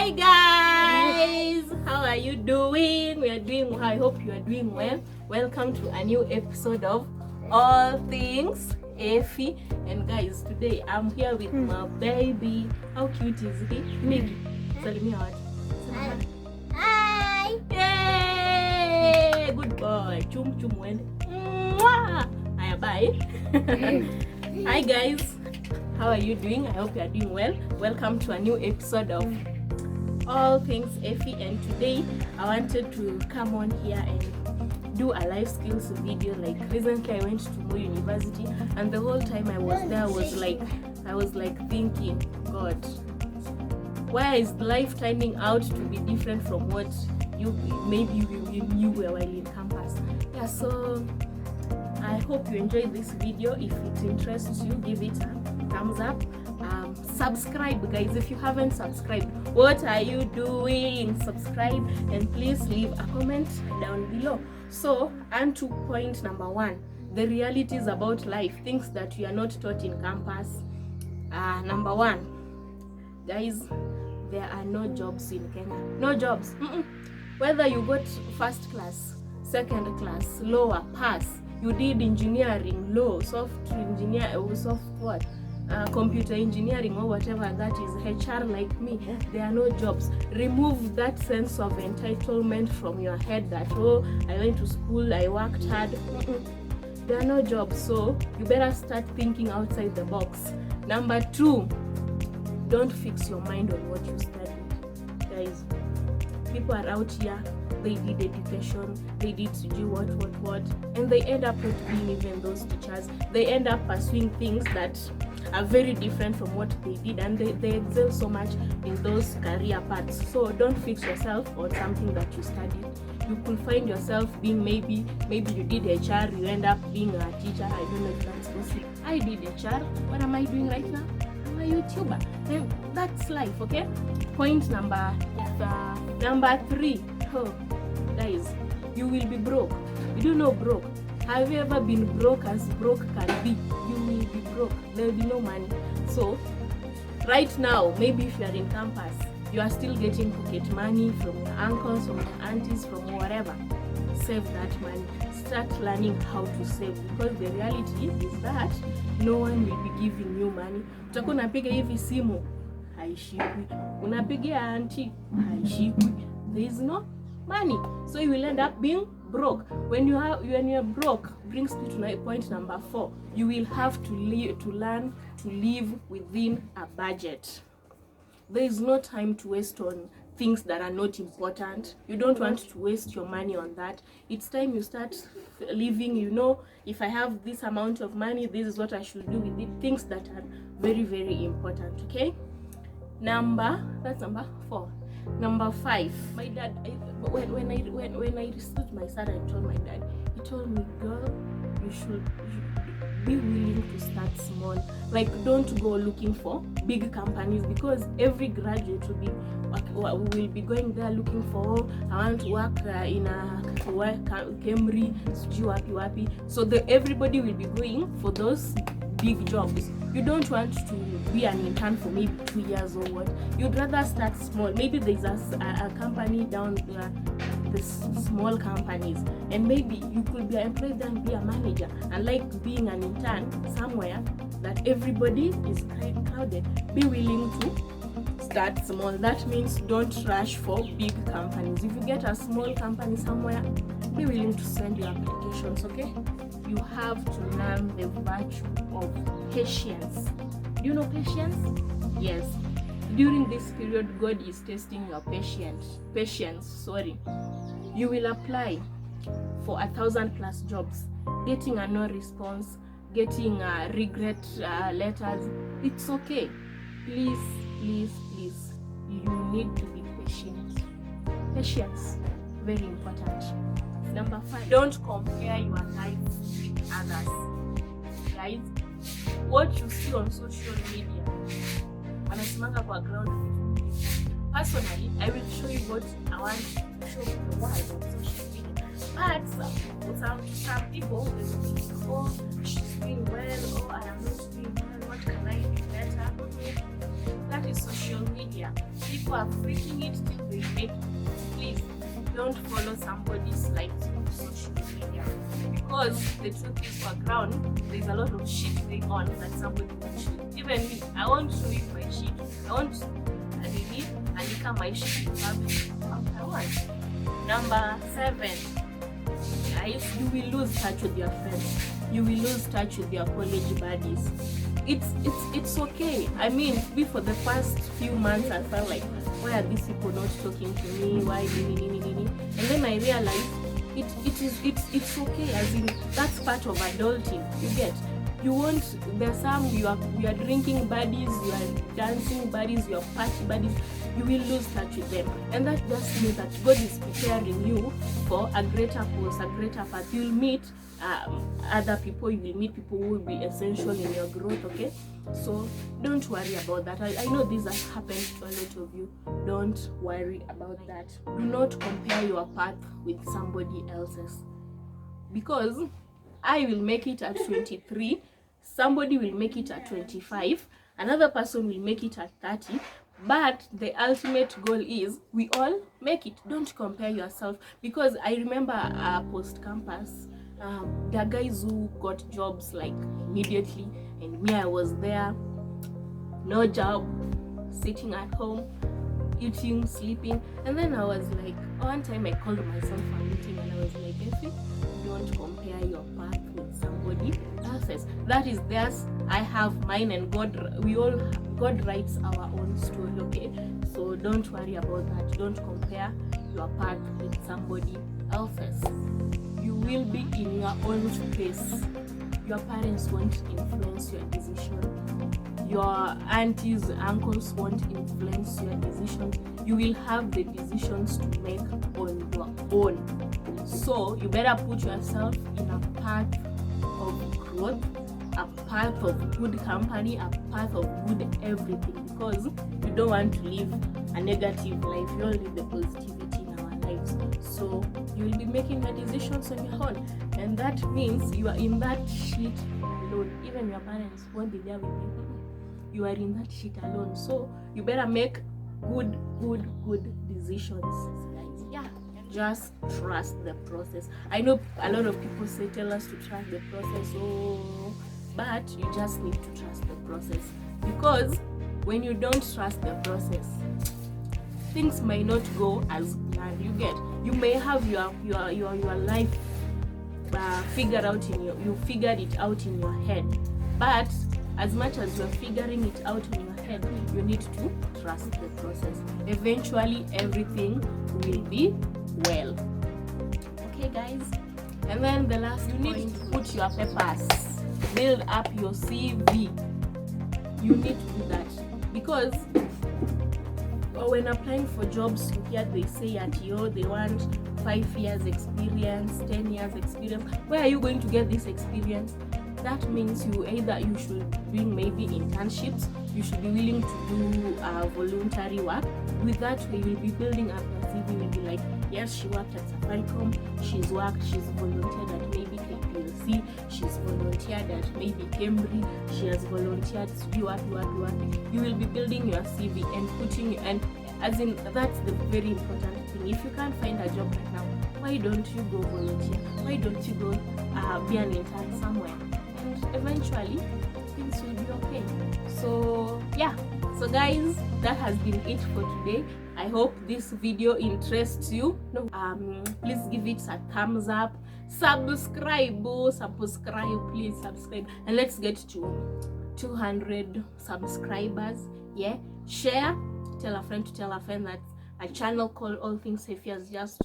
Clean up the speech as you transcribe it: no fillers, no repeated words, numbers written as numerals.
Hi guys, how are you doing? We are doing well. I hope you are doing well. Welcome to a new episode of All Things Effie. And guys, today I'm here with my baby. How cute is he? Maybe. Salimia what? Hi. Yay! Good boy. Chum chum wende. Mwah! Aya, bye. Hi guys, how are you doing? I hope you are doing well. Welcome to a new episode of All Things Effie, and today I wanted to come on here and do a life skills video. Like recently I went to Moi University, and the whole time I was there I was like thinking, God, why is life turning out to be different from what you knew while in campus? Yeah, so I hope you enjoyed this video. If it interests you, give it a thumbs up. Subscribe guys, if you haven't subscribed, what are you doing? Subscribe, and please leave a comment down below. So, and to point number 1, the realities about life, things that you are not taught in campus. Number 1, guys, there are no jobs in Kenya. No jobs. Whether you got first class, second class, lower, pass, you did engineering, low, computer engineering or whatever that is, HR like me, there are no jobs. Remove that sense of entitlement from your head that, oh, I went to school, I worked hard. There are no jobs, so you better start thinking outside the box. Number 2, don't fix your mind on what you studied. Guys, people are out here, they did education, they did to do what, and they end up not being even those teachers. They end up pursuing things that are very different from what they did, and they excel so much in those career paths. So don't fix yourself on something that you studied. You could find yourself being maybe you did HR, you end up being a teacher. I don't know if that's possible. I did HR. What am I doing right now? I'm a YouTuber. And that's life, okay? Point number 3. Oh, guys, you will be broke. You do know broke. Have you ever been broke as broke can be? You will be broke. There will be no money. So, right now, maybe if you are in campus, you are still getting pocket money from your uncles, from your aunties, from whatever. Save that money. Start learning how to save, because the reality is that no one will be giving you money. Utakuwa unapiga hivi simu, haishikwi. Unapigia auntie, haishikwi. There is no money. So you will end up being broke. When you're broke, brings me to point number 4. You will have to learn to live within a budget. There is no time to waste on things that are not important. You don't want to waste your money on that. It's time you start living, if I have this amount of money, this is what I should do with it. Things that are very, very important, okay? That's number 4. Number 5, my dad, when I received my son, I told my dad, he told me, girl, you should be willing to start small. Like, don't go looking for big companies, because every graduate will be going there looking for, I want to work in a Camry, wapi. So everybody will be going for those big jobs. You don't want to be an intern for maybe 2 years or what. You'd rather start small. Maybe there's a company down there, the small companies, and maybe you could be employed and be a manager. And like being an intern somewhere that everybody is crowded, be willing to start small. That means don't rush for big companies. If you get a small company somewhere, be willing to send your applications, okay? You have to learn the virtue of patience. Do you know patience? Yes. During this period, God is testing your patience. You will apply for 1,000+ jobs, getting a no response, getting regret letters. It's okay. Please, you need to be patient. Patience, very important. Number 5, don't compare your life with others. Guys, what you see on social media, anasimanga kwa ground. Personally, I will show you what I want to show you the world on social media. But some people will think, oh, she's doing well, oh, I am not doing well, what can I do better? That that is social media. People are freaking it till they make it. Please don't follow somebody's likes on social media, because the truth is, for ground there's a lot of shit going on that somebody will shoot. Even me, I won't show you my shit. I won't really and my shit in public. I want. Number 7, you will lose touch with your friends. You will lose touch with your college buddies. It's okay. I mean, for the past few months I felt like, why are these people not talking to me? Why and then I realized it's okay, as in that's part of adulting. You get, you won't, there's some you are drinking buddies, you are dancing buddies, you are party buddies, you will lose touch with them. And that just means that God is preparing you for a greater course, a greater path. You'll meet other people, you will meet people who will be essential in your growth, okay? So don't worry about that. I know this has happened to a lot of you. Don't worry about that. Do not compare your path with somebody else's, because I will make it at 23, somebody will make it at 25, another person will make it at 30, but the ultimate goal is we all make it. Don't compare yourself, because I remember post-campus, there are guys who got jobs like immediately, and me, I was there, no job, sitting at home, eating, sleeping. And then I was like, one time I called myself a meeting and I was like, Effie, don't compare your path with somebody else's. That is theirs, I have mine, and God writes our own story, okay? So don't worry about that. Don't compare your path with somebody else's. You will be in your own space. Your parents won't influence your decision. Your aunties, uncles won't influence your decisions. You will have the decisions to make on your own. So you better put yourself in a path of growth, a path of good company, a path of good everything, because you don't want to live a negative life. You all live the positivity in our lives. So you will be making your decisions on your own, and that means you are in that shit alone. Even your parents won't be there with you. You are in that shit alone. So you better make good decisions, guys. Yeah, just trust the process. I know a lot of people tell us to trust the process, but you just need to trust the process, because when you don't trust the process, things may not go as planned. You may have your life figured it out in your head, but as much as you're figuring it out in your head, you need to trust the process. Eventually everything will be well, okay, guys? And then the last, you need to put your papers, build up your CV. You need to do that, because when applying for jobs, you hear they say at they want 5 years experience, 10 years experience. Where are you going to get this experience? That means you should do maybe internships, you should be willing to do voluntary work. With that way, you will be building up your CV. Will be like, yes, she worked at Safaricom, she's volunteered at maybe KPLC, she's volunteered at maybe Cambridge, she has volunteered to do what. You will be building your CV and putting, and as in, that's the very important thing. If you can't find a job right now, why don't you go volunteer? Why don't you go be an intern somewhere? And eventually things will be okay. So yeah, so guys, that has been it for today. I hope this video interests you. Please give it a thumbs up, subscribe, please subscribe, and let's get to 200 subscribers. Yeah, share, tell a friend to tell a friend that a channel called All Things Effie has just